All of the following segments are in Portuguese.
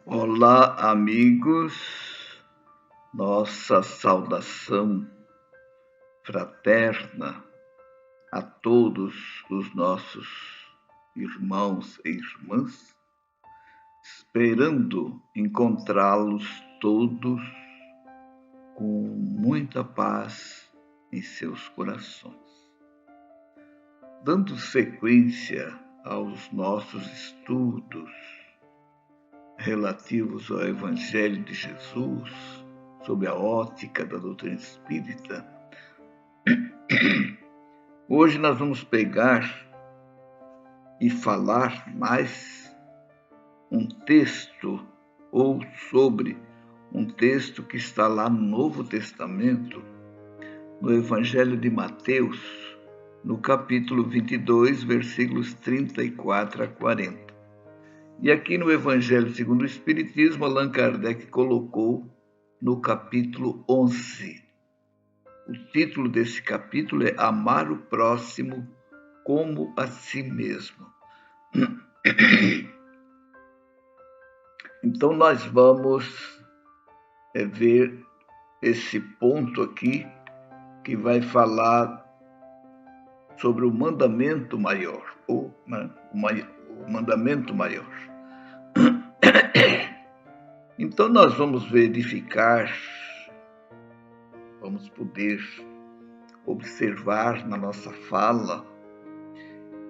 Olá, amigos. Nossa saudação fraterna a todos os nossos irmãos e irmãs, esperando encontrá-los todos com muita paz em seus corações. Dando sequência aos nossos estudos relativos ao Evangelho de Jesus, sob a ótica da doutrina espírita, hoje nós vamos pegar e falar mais um texto, ou sobre um texto que está lá no Novo Testamento, no Evangelho de Mateus, no capítulo 22, versículos 34 a 40. E aqui no Evangelho segundo o Espiritismo, Allan Kardec colocou no capítulo 11. O título desse capítulo é Amar o Próximo como a si mesmo. Então nós vamos ver esse ponto aqui que vai falar sobre o mandamento maior, o mandamento maior. Então nós vamos verificar, vamos poder observar na nossa fala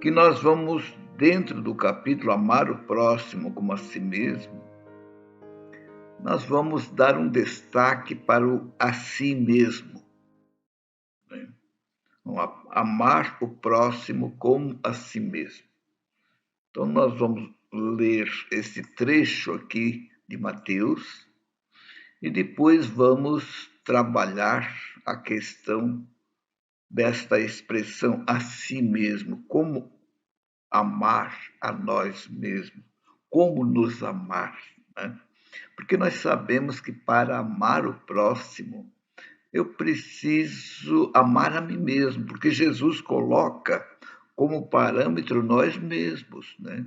que nós vamos, dentro do capítulo Amar o Próximo como a si mesmo, nós vamos dar um destaque para o a si mesmo. Amar o próximo como a si mesmo. Então nós vamos ler esse trecho aqui de Mateus e depois vamos trabalhar a questão desta expressão a si mesmo, como amar a nós mesmos, como nos amar, né? Porque nós sabemos que para amar o próximo, eu preciso amar a mim mesmo, porque Jesus coloca como parâmetro nós mesmos, né?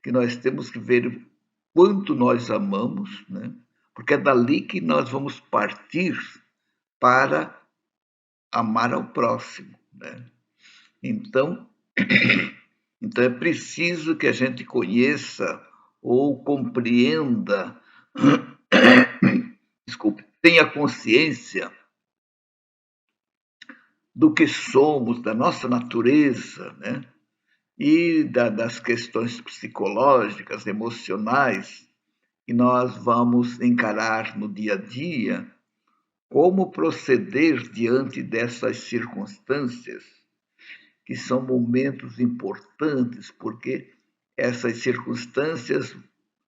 Que nós temos que ver quanto nós amamos, né? Porque é dali que nós vamos partir para amar ao próximo, né? Então é preciso que a gente conheça ou compreenda, tenha consciência do que somos, da nossa natureza, né? E das questões psicológicas, emocionais, que nós vamos encarar no dia a dia, como proceder diante dessas circunstâncias, que são momentos importantes, porque essas circunstâncias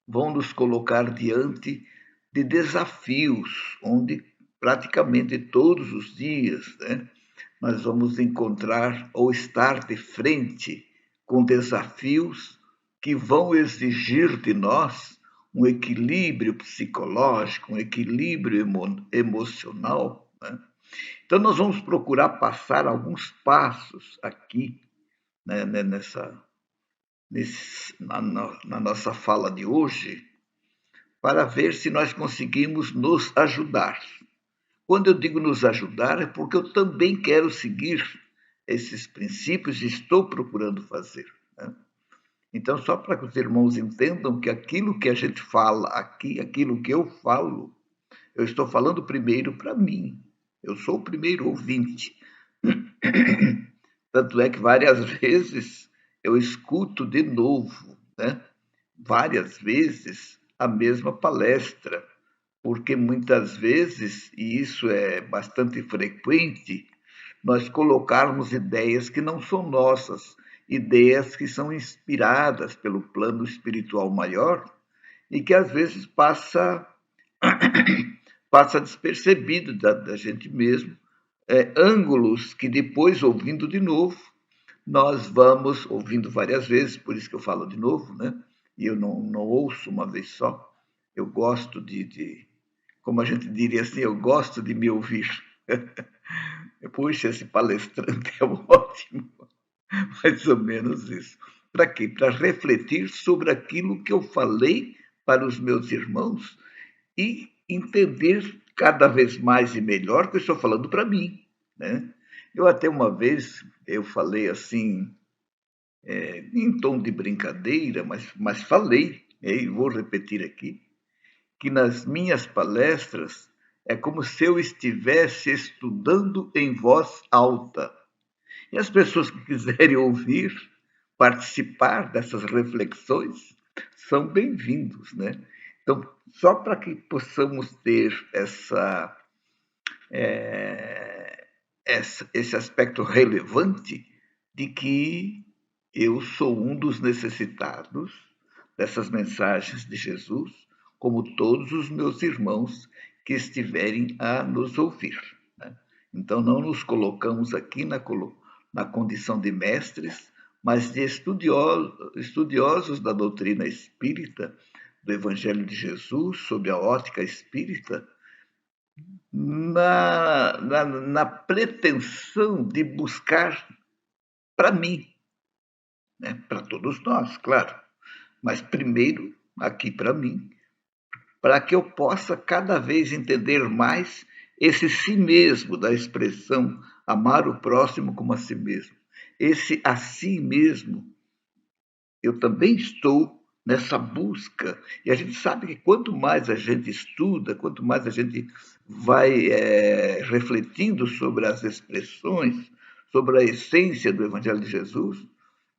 vão nos colocar diante de desafios, onde praticamente todos os dias, né, nós vamos encontrar ou estar de frente com desafios que vão exigir de nós um equilíbrio psicológico, um equilíbrio emocional, né? Então nós vamos procurar passar alguns passos aqui, né, na nossa fala de hoje, para ver se nós conseguimos nos ajudar. Quando eu digo nos ajudar, é porque eu também quero seguir esses princípios e estou procurando fazer, né? Então, só para que os irmãos entendam que aquilo que a gente fala aqui, aquilo que eu falo, eu estou falando primeiro para mim. Eu sou o primeiro ouvinte. Tanto é que várias vezes eu escuto de novo, né? Várias vezes a mesma palestra, porque muitas vezes, e isso é bastante frequente, nós colocarmos ideias que não são nossas, ideias que são inspiradas pelo plano espiritual maior e que às vezes passa despercebido da gente mesmo, ângulos que depois, ouvindo de novo, nós vamos ouvindo várias vezes, por isso que eu falo de novo, né? E eu não ouço uma vez só. Eu gosto como a gente diria assim, eu gosto de me ouvir. Puxa, esse palestrante é ótimo. Mais ou menos isso. Para quê? Para refletir sobre aquilo que eu falei para os meus irmãos e entender cada vez mais e melhor que eu estou falando para mim, né? Eu até uma vez eu falei assim, em tom de brincadeira, mas falei, e vou repetir aqui, que nas minhas palestras é como se eu estivesse estudando em voz alta. E as pessoas que quiserem ouvir, participar dessas reflexões, são bem-vindos, né? Então, só para que possamos ter esse aspecto relevante de que eu sou um dos necessitados dessas mensagens de Jesus, como todos os meus irmãos que estiverem a nos ouvir, né? Então, não nos colocamos aqui na condição de mestres, mas de estudiosos da doutrina espírita, do Evangelho de Jesus, sob a ótica espírita, na pretensão de buscar para mim, né? Para todos nós, claro, mas primeiro aqui para mim, para que eu possa cada vez entender mais esse si mesmo da expressão amar o próximo como a si mesmo. Esse a si mesmo, eu também estou nessa busca. E a gente sabe que quanto mais a gente estuda, quanto mais a gente vai refletindo sobre as expressões, sobre a essência do Evangelho de Jesus,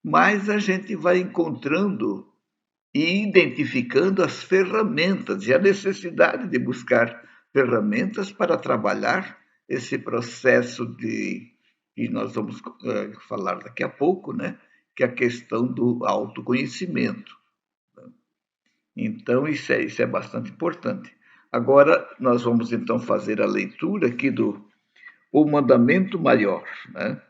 mais a gente vai encontrando e identificando as ferramentas e a necessidade de buscar ferramentas para trabalhar esse processo que nós vamos falar daqui a pouco, né? Que é a questão do autoconhecimento. Então, isso é bastante importante. Agora, nós vamos então fazer a leitura aqui do O Mandamento Maior, né?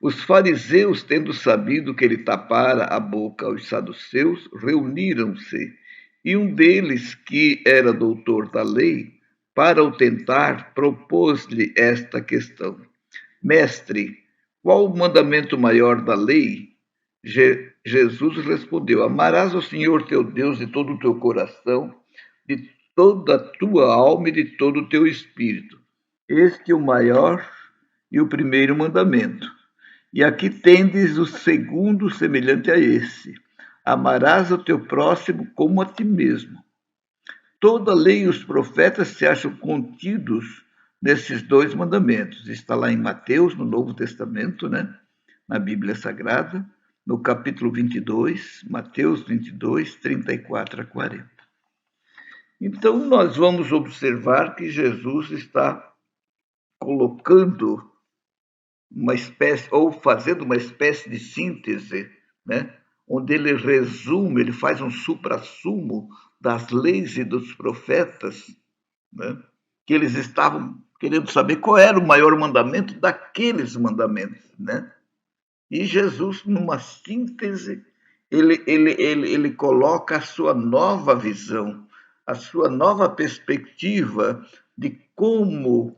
Os fariseus, tendo sabido que ele tapara a boca aos saduceus, reuniram-se, e um deles, que era doutor da lei, para o tentar, propôs-lhe esta questão: Mestre, qual o mandamento maior da lei? Jesus respondeu: Amarás ao Senhor teu Deus de todo o teu coração, de toda a tua alma e de todo o teu espírito. Este é o maior e o primeiro mandamento. E aqui tendes o segundo semelhante a esse: amarás o teu próximo como a ti mesmo. Toda a lei e os profetas se acham contidos nesses dois mandamentos. Está lá em Mateus, no Novo Testamento, né? Na Bíblia Sagrada, no capítulo 22, Mateus 22, 34 a 40. Então, nós vamos observar que Jesus está colocando uma espécie, ou fazendo uma espécie de síntese, né? Onde ele resume, ele faz um suprassumo das leis e dos profetas, né? Que eles estavam querendo saber qual era o maior mandamento daqueles mandamentos, né? E Jesus, numa síntese, ele coloca a sua nova visão, a sua nova perspectiva de como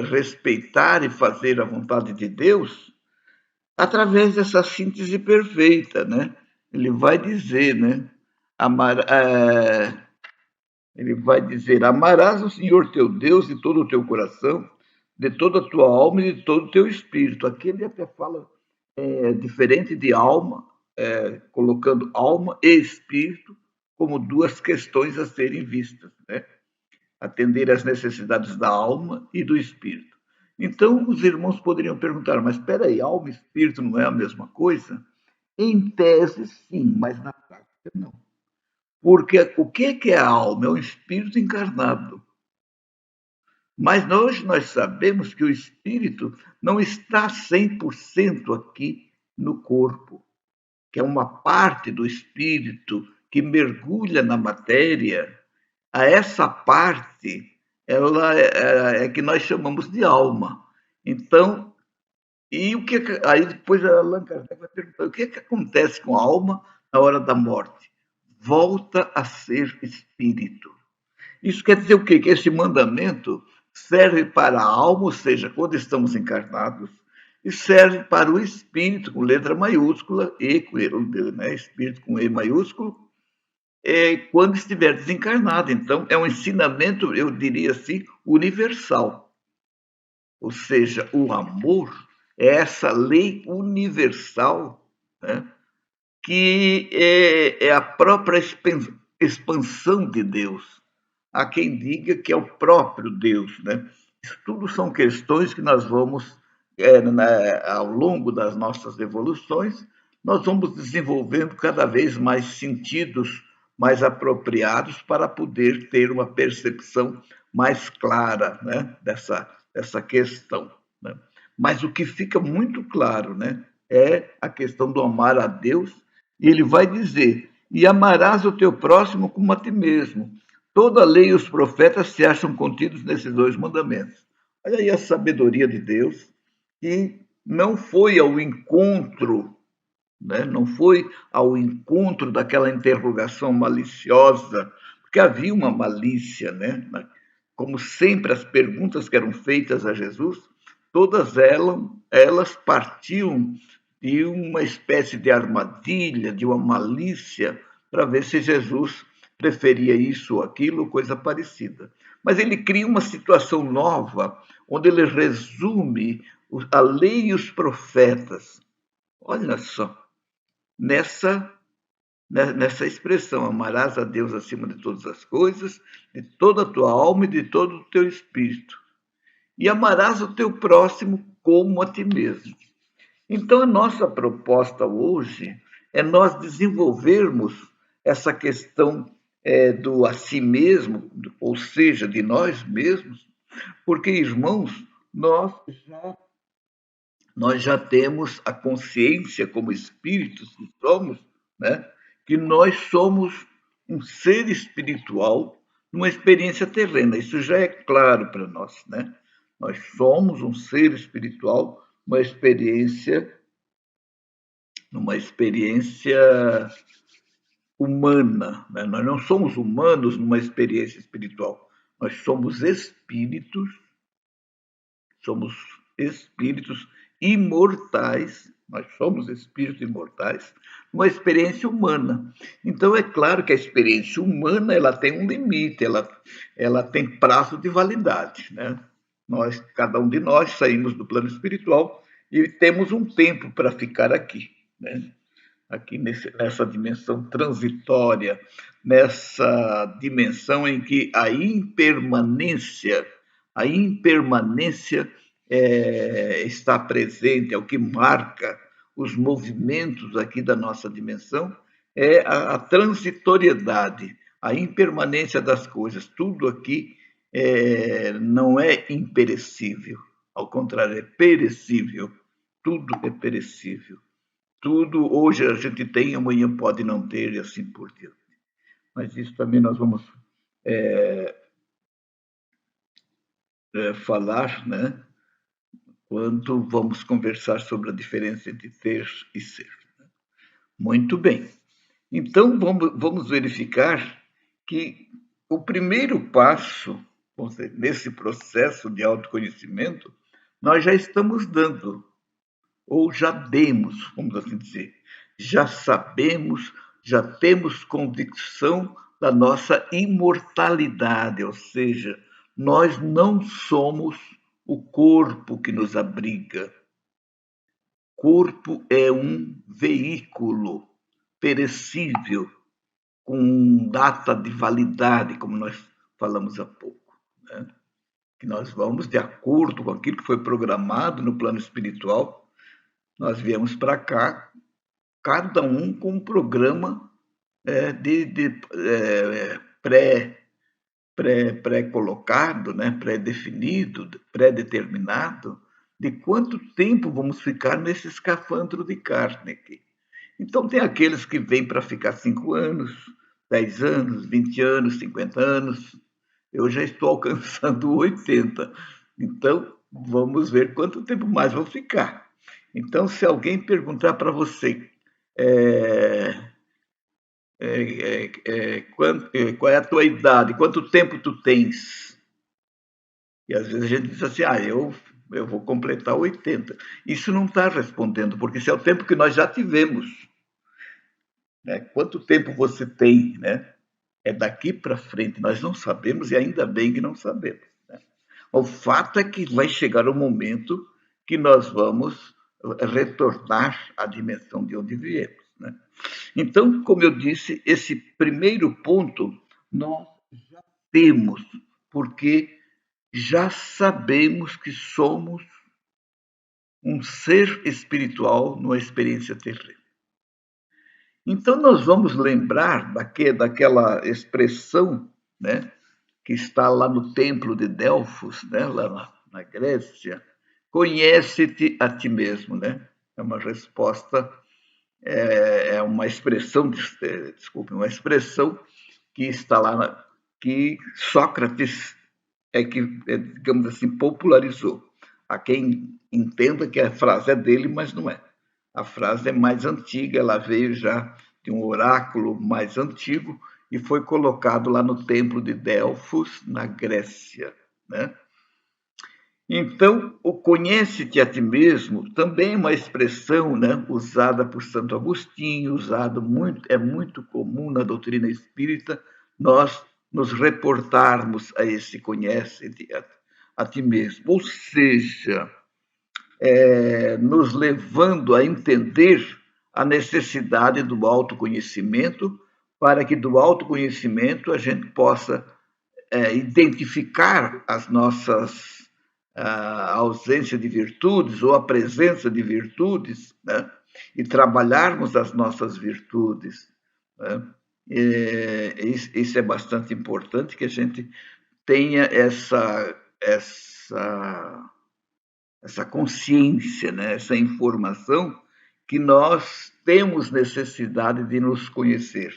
respeitar e fazer a vontade de Deus através dessa síntese perfeita, né? Ele vai dizer, né? Amar, ele vai dizer: amarás o Senhor teu Deus de todo o teu coração, de toda a tua alma e de todo o teu espírito. Aqui ele até fala diferente de alma, colocando alma e espírito como duas questões a serem vistas, né? Atender às necessidades da alma e do espírito. Então, os irmãos poderiam perguntar, mas espera aí, alma e espírito não é a mesma coisa? Em tese, sim, mas na prática, não. Porque o que é a alma? É um espírito encarnado. Mas hoje nós sabemos que o espírito não está 100% aqui no corpo, que é uma parte do espírito que mergulha na matéria. A essa parte, ela é que nós chamamos de alma. Então, e o que aí depois a Allan Kardec vai perguntar: o que acontece com a alma na hora da morte? Volta a ser espírito. Isso quer dizer o quê? Que esse mandamento serve para a alma, ou seja, quando estamos encarnados, e serve para o espírito, com letra maiúscula, e com né? Espírito com E maiúsculo, quando estiver desencarnado. Então, é um ensinamento, eu diria assim, universal. Ou seja, o amor é essa lei universal, né, que é a própria expansão de Deus. Há quem diga que é o próprio Deus, né? Isso tudo são questões que nós vamos, ao longo das nossas evoluções, nós vamos desenvolvendo cada vez mais sentidos mais apropriados para poder ter uma percepção mais clara, né, dessa questão, né? Mas o que fica muito claro, né, é a questão do amar a Deus, e ele vai dizer: e amarás o teu próximo como a ti mesmo. Toda a lei e os profetas se acham contidos nesses dois mandamentos. Olha aí a sabedoria de Deus, que não foi ao encontro, né? Não foi ao encontro daquela interrogação maliciosa, porque havia uma malícia, né? Como sempre, as perguntas que eram feitas a Jesus, todas elas partiam de uma espécie de armadilha, de uma malícia, para ver se Jesus preferia isso ou aquilo, coisa parecida. Mas ele cria uma situação nova, onde ele resume a lei e os profetas. Olha só, nessa expressão: amarás a Deus acima de todas as coisas, de toda a tua alma e de todo o teu espírito. E amarás o teu próximo como a ti mesmo. Então, a nossa proposta hoje é nós desenvolvermos essa questão do a si mesmo, ou seja, de nós mesmos, porque, irmãos, nós já temos a consciência como espíritos que somos, né, que nós somos um ser espiritual numa experiência terrena. Isso já é claro para nós, né? Nós somos um ser espiritual numa experiência humana, né? Nós não somos humanos numa experiência espiritual. Nós somos espíritos imortais, nós somos espíritos imortais, uma experiência humana. Então, é claro que a experiência humana ela tem um limite, ela tem prazo de validade, né? Cada um de nós saímos do plano espiritual e temos um tempo para ficar aqui, né? Aqui nessa dimensão transitória, nessa dimensão em que a impermanência está presente, é o que marca os movimentos aqui da nossa dimensão, é a transitoriedade, a impermanência das coisas. Tudo aqui não é imperecível, ao contrário, é perecível. Tudo é perecível. Tudo hoje a gente tem, amanhã pode não ter, e assim por diante. Mas isso também nós vamos falar, né, quando vamos conversar sobre a diferença entre ter e ser. Muito bem. Então, vamos verificar que o primeiro passo, nesse processo de autoconhecimento, nós já estamos dando, ou já demos, vamos assim dizer. Já sabemos, já temos convicção da nossa imortalidade, ou seja, nós não somos o corpo que nos abriga. Corpo é um veículo perecível, com data de validade, como nós falamos há pouco, né? Que nós vamos de acordo com aquilo que foi programado no plano espiritual. Nós viemos para cá, cada um com um programa pré-colocado, né, pré-definido, pré-determinado, de quanto tempo vamos ficar nesse escafandro de carne aqui. Então, tem aqueles que vêm para ficar 5 anos, 10 anos, 20 anos, 50 anos. Eu já estou alcançando 80. Então, vamos ver quanto tempo mais vou ficar. Então, se alguém perguntar para você qual é a tua idade, quanto tempo tu tens, e às vezes a gente diz assim, eu vou completar 80. Isso não está respondendo, porque isso é o tempo que nós já tivemos. né? Quanto tempo você tem, né? É daqui para frente, nós não sabemos e ainda bem que não sabemos, né? O fato é que vai chegar o momento que nós vamos retornar à dimensão de onde viemos, né? Então, como eu disse, esse primeiro ponto nós já temos, porque já sabemos que somos um ser espiritual numa experiência terrena. Então, nós vamos lembrar daquela expressão, né, que está lá no templo de Delfos, né, lá na Grécia, conhece-te a ti mesmo, né? É uma resposta, é uma expressão, desculpe, uma expressão que está lá, que Sócrates digamos assim, popularizou. Há quem entenda que a frase é dele, mas não é. A frase é mais antiga, ela veio já de um oráculo mais antigo e foi colocado lá no templo de Delfos, na Grécia, né? Então, o conhece-te a ti mesmo também é uma expressão, né, usada por Santo Agostinho, é muito comum na doutrina espírita, nós nos reportarmos a esse conhece-te a ti mesmo. Ou seja, nos levando a entender a necessidade do autoconhecimento, para que do autoconhecimento a gente possa identificar as nossas a ausência de virtudes ou a presença de virtudes, né? E trabalharmos as nossas virtudes, né? Isso é bastante importante, que a gente tenha essa consciência, né? Essa informação que nós temos necessidade de nos conhecer.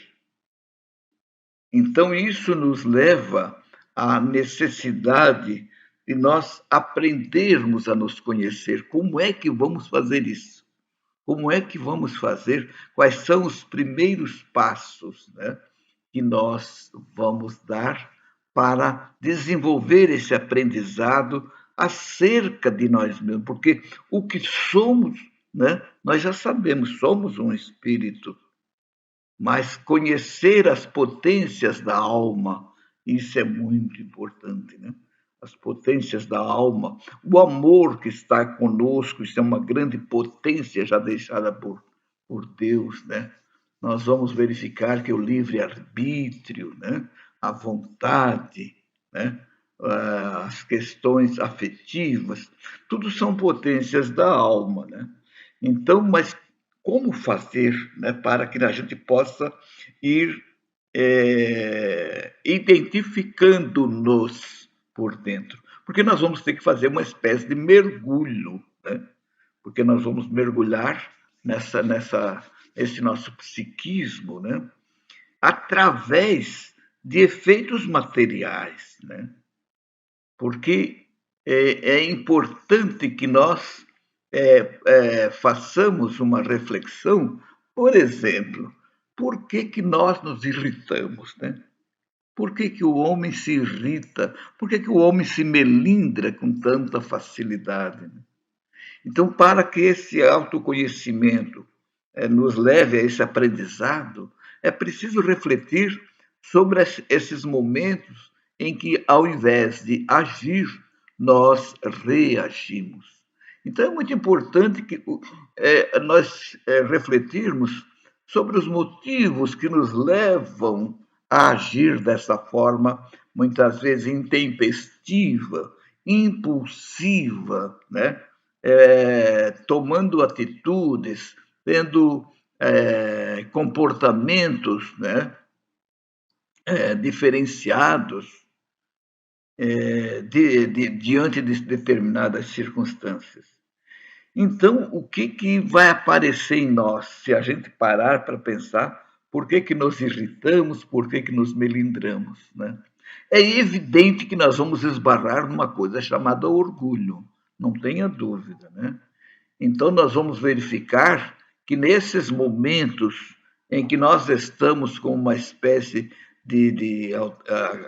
Então, isso nos leva à necessidade de nós aprendermos a nos conhecer. Como é que vamos fazer isso? Como é que vamos fazer? Quais são os primeiros passos, né, que nós vamos dar para desenvolver esse aprendizado acerca de nós mesmos? Porque o que somos, né, nós já sabemos, somos um espírito, mas conhecer as potências da alma, isso é muito importante, né? As potências da alma, o amor que está conosco, isso é uma grande potência já deixada por Deus, né? Nós vamos verificar que o livre-arbítrio, né? A vontade, né? As questões afetivas, tudo são potências da alma, né? Então, mas como fazer, né, para que a gente possa ir identificando-nos por dentro? Porque nós vamos ter que fazer uma espécie de mergulho, né? Porque nós vamos mergulhar nesse nosso psiquismo, né? Através de efeitos materiais, né? Porque é importante que nós façamos uma reflexão, por exemplo, por que nós nos irritamos, né? Por que o homem se irrita? Por que o homem se melindra com tanta facilidade, né? Então, para que esse autoconhecimento nos leve a esse aprendizado, é preciso refletir sobre esses momentos em que, ao invés de agir, nós reagimos. Então, é muito importante que nós refletirmos sobre os motivos que nos levam a agir dessa forma, muitas vezes intempestiva, impulsiva, né? Tomando atitudes, tendo comportamentos, né, diferenciados diante de determinadas circunstâncias. Então, o que vai aparecer em nós se a gente parar para pensar por que nos irritamos, por que nos melindramos, né? É evidente que nós vamos esbarrar numa coisa chamada orgulho, não tenha dúvida, né? Então, nós vamos verificar que nesses momentos em que nós estamos com uma espécie de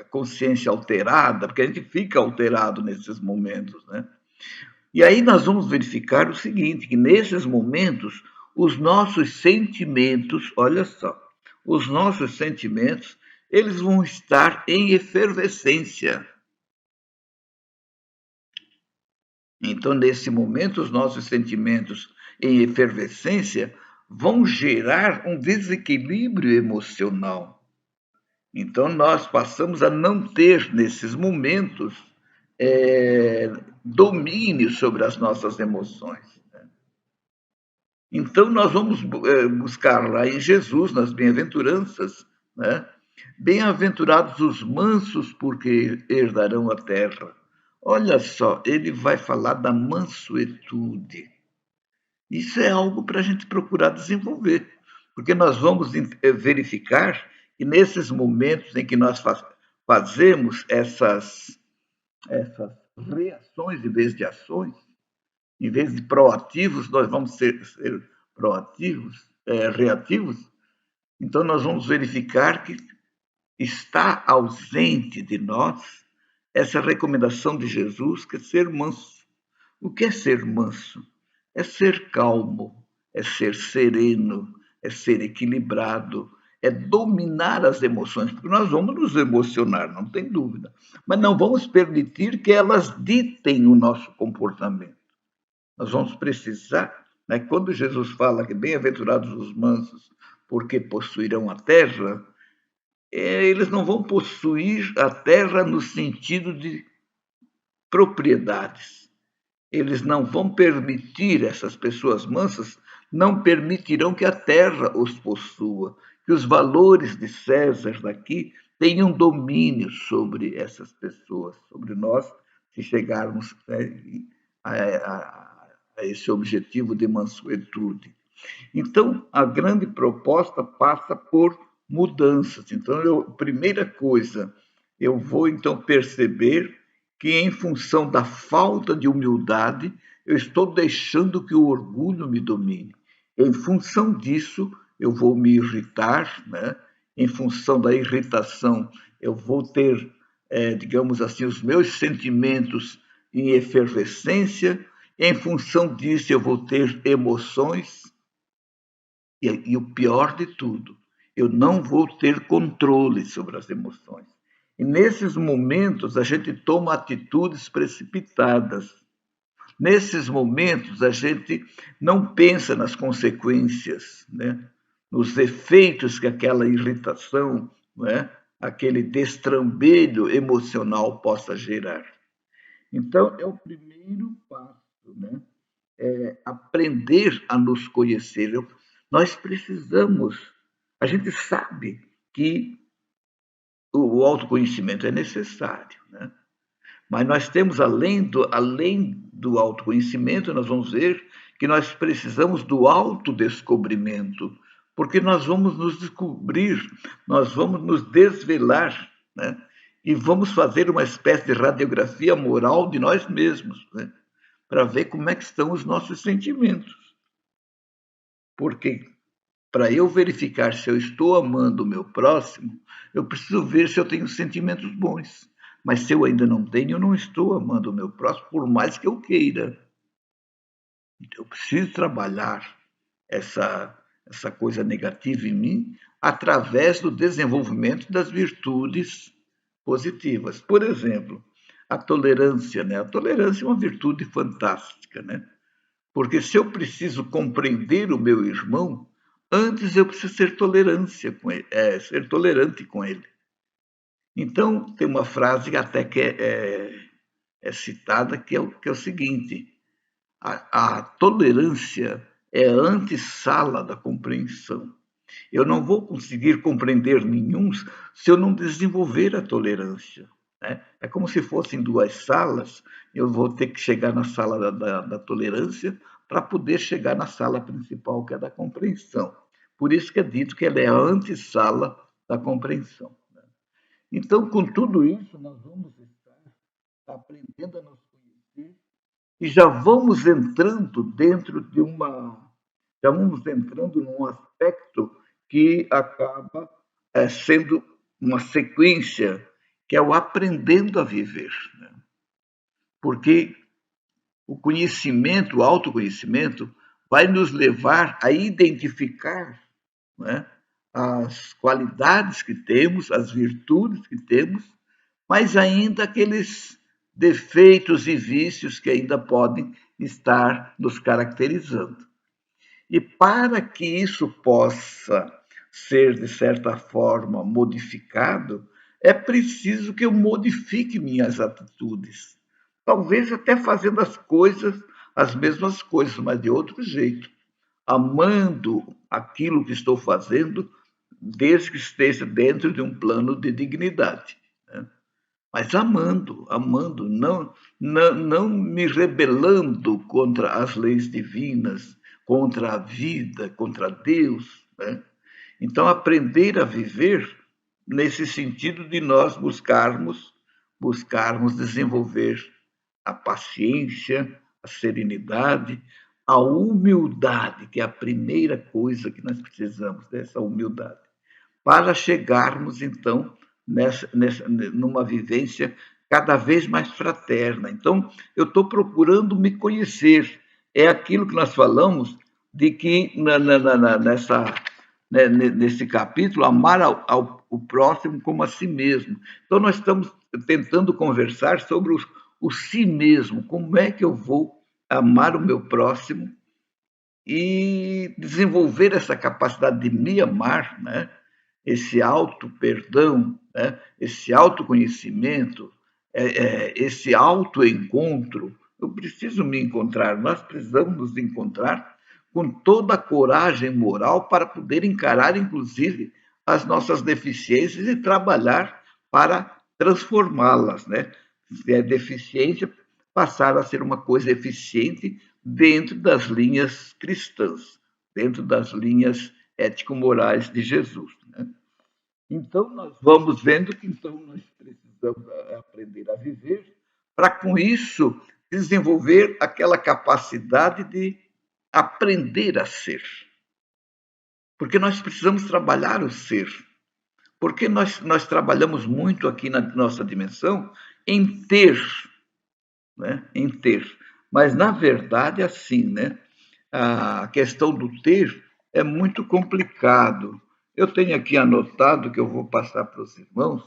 consciência alterada, porque a gente fica alterado nesses momentos, né? E aí nós vamos verificar o seguinte, que nesses momentos os nossos sentimentos, olha só, os nossos sentimentos, eles vão estar em efervescência. Então, nesse momento, os nossos sentimentos em efervescência vão gerar um desequilíbrio emocional. Então, nós passamos a não ter, nesses momentos, domínio sobre as nossas emoções. Então, nós vamos buscar lá em Jesus, nas bem-aventuranças, né? Bem-aventurados os mansos, porque herdarão a terra. Olha só, ele vai falar da mansuetude. Isso é algo para a gente procurar desenvolver, porque nós vamos verificar que nesses momentos em que nós fazemos essas reações em vez de ações, em vez de proativos, nós vamos ser proativos, reativos, então nós vamos verificar que está ausente de nós essa recomendação de Jesus, que é ser manso. O que é ser manso? É ser calmo, é ser sereno, é ser equilibrado, é dominar as emoções, porque nós vamos nos emocionar, não tem dúvida, mas não vamos permitir que elas ditem o nosso comportamento. Nós vamos precisar, né, quando Jesus fala que bem-aventurados os mansos, porque possuirão a terra, eles não vão possuir a terra no sentido de propriedades. Eles não vão permitir, essas pessoas mansas, não permitirão que a terra os possua, que os valores de César daqui tenham domínio sobre essas pessoas, sobre nós, se chegarmos, né, a esse objetivo de mansuetude. Então, a grande proposta passa por mudanças. Então, primeira coisa, eu vou então perceber que, em função da falta de humildade, eu estou deixando que o orgulho me domine. Em função disso, eu vou me irritar, né? Em função da irritação, eu vou ter, digamos assim, os meus sentimentos em efervescência. Em função disso, eu vou ter emoções. E o pior de tudo, eu não vou ter controle sobre as emoções. E nesses momentos a gente toma atitudes precipitadas. Nesses momentos a gente não pensa nas consequências, né? Nos efeitos que aquela irritação, né? Aquele destrambelho emocional possa gerar. Então, é o primeiro passo, né? Aprender a nos conhecer. Nós precisamos, a gente sabe que o autoconhecimento é necessário, né? Mas nós temos, além do autoconhecimento, nós vamos ver que nós precisamos do autodescobrimento, porque nós vamos nos descobrir, nós vamos nos desvelar, né? E vamos fazer uma espécie de radiografia moral de nós mesmos, né? Para ver como é que estão os nossos sentimentos. Porque para eu verificar se eu estou amando o meu próximo, eu preciso ver se eu tenho sentimentos bons. Mas se eu ainda não tenho, eu não estou amando o meu próximo, por mais que eu queira. Então, eu preciso trabalhar essa coisa negativa em mim através do desenvolvimento das virtudes positivas. Por exemplo, a tolerância, né? A tolerância é uma virtude fantástica, né? Porque se eu preciso compreender o meu irmão, antes eu preciso ser tolerante com ele. Então, tem uma frase que até que é citada, que é o seguinte: a tolerância é a antessala da compreensão. Eu não vou conseguir compreender nenhum se eu não desenvolver a tolerância, né? É como se fossem duas salas, eu vou ter que chegar na sala da tolerância para poder chegar na sala principal, que é da compreensão. Por isso que é dito que ela é a antessala da compreensão. Então, com tudo isso, nós vamos estar aprendendo a nos conhecer e já vamos entrando já vamos entrando num aspecto que acaba sendo uma sequência, que é o aprendendo a viver, né? Porque o conhecimento, o autoconhecimento, vai nos levar a identificar, né, as qualidades que temos, as virtudes que temos, mas ainda aqueles defeitos e vícios que ainda podem estar nos caracterizando. E para que isso possa ser, de certa forma, modificado, é preciso que eu modifique minhas atitudes. Talvez até fazendo as mesmas coisas, mas de outro jeito. Amando aquilo que estou fazendo, desde que esteja dentro de um plano de dignidade. Né? Mas amando, não me rebelando contra as leis divinas, contra a vida, contra Deus. Né? Então, aprender a viver nesse sentido de nós buscarmos desenvolver a paciência, a serenidade, a humildade, que é a primeira coisa que nós precisamos dessa humildade para chegarmos, então, numa vivência cada vez mais fraterna. Então, eu estou procurando me conhecer. É aquilo que nós falamos de que nesse capítulo, amar o próximo como a si mesmo. Então, nós estamos tentando conversar sobre o si mesmo. Como é que eu vou amar o meu próximo e desenvolver essa capacidade de me amar, né? Esse auto-perdão, né? Esse autoconhecimento, esse auto-encontro. Eu preciso me encontrar, nós precisamos nos encontrar com toda a coragem moral para poder encarar, inclusive, as nossas deficiências e trabalhar para transformá-las, né? Se é deficiência, passar a ser uma coisa eficiente dentro das linhas cristãs, dentro das linhas ético-morais de Jesus. Né? Então, nós vamos vendo que então nós precisamos aprender a viver para, com isso, desenvolver aquela capacidade de aprender a ser. Porque nós precisamos trabalhar o ser. Porque nós trabalhamos muito aqui na nossa dimensão em ter, né? Em ter. Mas, na verdade, é assim, né? A questão do ter é muito complicado. Eu tenho aqui anotado, que eu vou passar para os irmãos,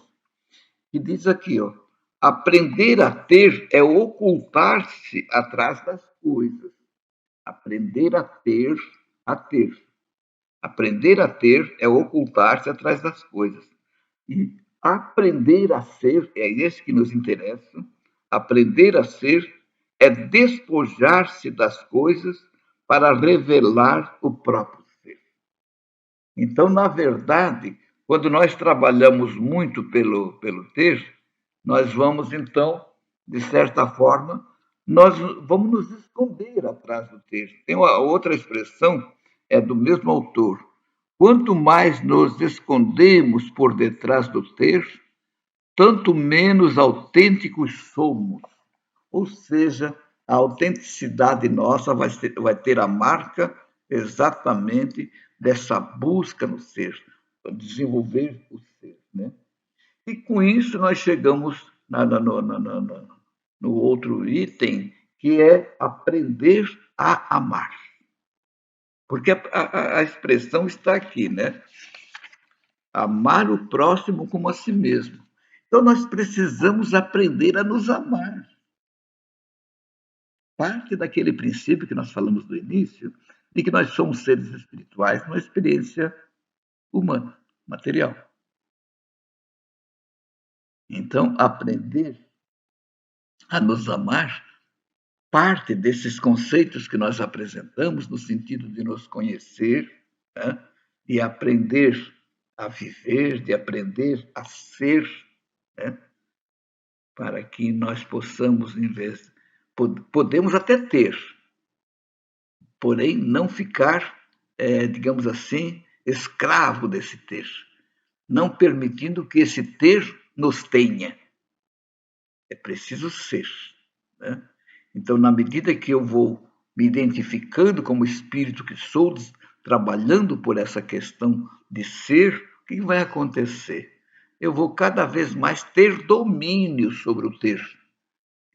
que diz aqui, ó, aprender a ter é ocultar-se atrás das coisas. Aprender a ter, a ter. Aprender a ter é ocultar-se atrás das coisas. E aprender a ser, é esse que nos interessa, aprender a ser é despojar-se das coisas para revelar o próprio ser. Então, na verdade, quando nós trabalhamos muito pelo ter, nós vamos, então, de certa forma, nós vamos nos esconder atrás do ter. Tem uma outra expressão, é do mesmo autor. Quanto mais nos escondemos por detrás do ter, tanto menos autênticos somos. Ou seja, a autenticidade nossa vai ter a marca exatamente dessa busca no ser, desenvolver o ser. Né? E com isso nós chegamos no outro item, que é aprender a amar. Porque a expressão está aqui, né? Amar o próximo como a si mesmo. Então nós precisamos aprender a nos amar. Parte daquele princípio que nós falamos no início, de que nós somos seres espirituais numa experiência humana, material. Então, aprender a nos amar parte desses conceitos que nós apresentamos, no sentido de nos conhecer, né? De aprender a viver, de aprender a ser, né? Para que nós possamos, em vez, podemos até ter, porém não ficar, digamos assim, escravo desse ter, não permitindo que esse ter nos tenha. É preciso ser. Né? Então, na medida que eu vou me identificando como espírito que sou, trabalhando por essa questão de ser, o que vai acontecer? Eu vou cada vez mais ter domínio sobre o ter.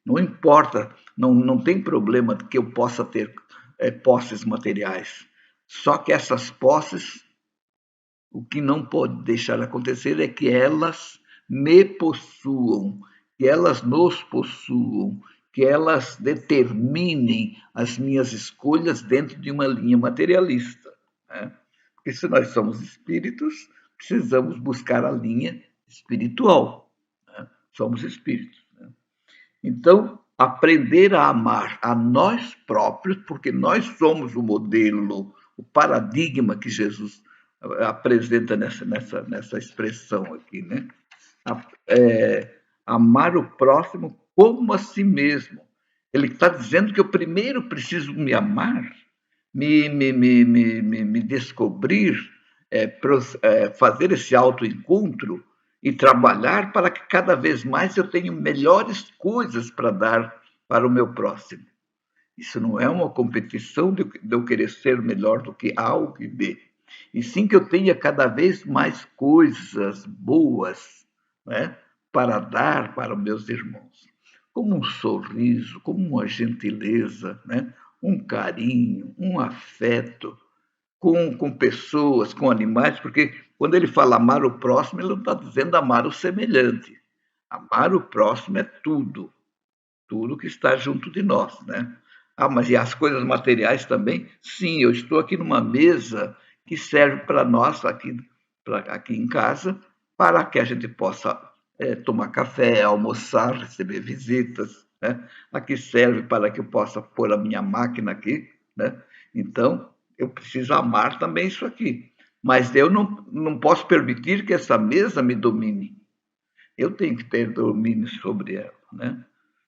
Não importa, não tem problema que eu possa ter posses materiais. Só que essas posses, O que não pode deixar acontecer é que elas me possuam, que elas nos possuam, que elas determinem as minhas escolhas dentro de uma linha materialista, né? Porque se nós somos espíritos, precisamos buscar a linha espiritual, né? Somos espíritos, né? Então, aprender a amar a nós próprios, porque nós somos o modelo, o paradigma que Jesus apresenta nessa expressão aqui, né? Amar o próximo como a si mesmo. Ele está dizendo que eu primeiro preciso me amar, me descobrir, fazer esse autoencontro e trabalhar para que cada vez mais eu tenha melhores coisas para dar para o meu próximo. Isso não é uma competição de eu querer ser melhor do que A ou que B, e sim que eu tenha cada vez mais coisas boas, né, para dar para os meus irmãos. Como um sorriso, como uma gentileza, né, um carinho, um afeto com pessoas, com animais, porque quando ele fala amar o próximo, ele não está dizendo amar o semelhante. Amar o próximo é tudo, tudo que está junto de nós, né? Ah, mas e as coisas materiais também? Sim, eu estou aqui numa mesa que serve para nós aqui em casa, para que a gente possa tomar café, almoçar, receber visitas, né? Aqui serve para que eu possa pôr a minha máquina aqui, né? Então, eu preciso amar também isso aqui. Mas eu não posso permitir que essa mesa me domine. Eu tenho que ter domínio sobre ela, né?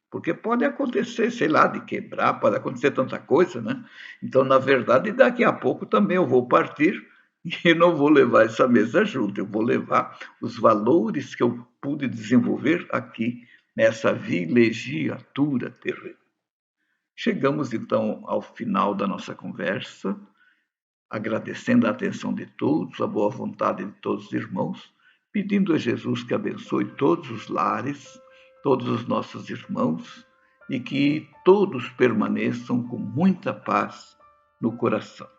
Porque pode acontecer, sei lá, de quebrar, pode acontecer tanta coisa, né? Então, na verdade, daqui a pouco também eu vou partir e não vou levar essa mesa junto, eu vou levar os valores que eu pude desenvolver aqui nessa vilegiatura terrena. Chegamos então ao final da nossa conversa, agradecendo a atenção de todos, a boa vontade de todos os irmãos, pedindo a Jesus que abençoe todos os lares, todos os nossos irmãos e que todos permaneçam com muita paz no coração.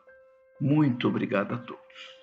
Muito obrigado a todos.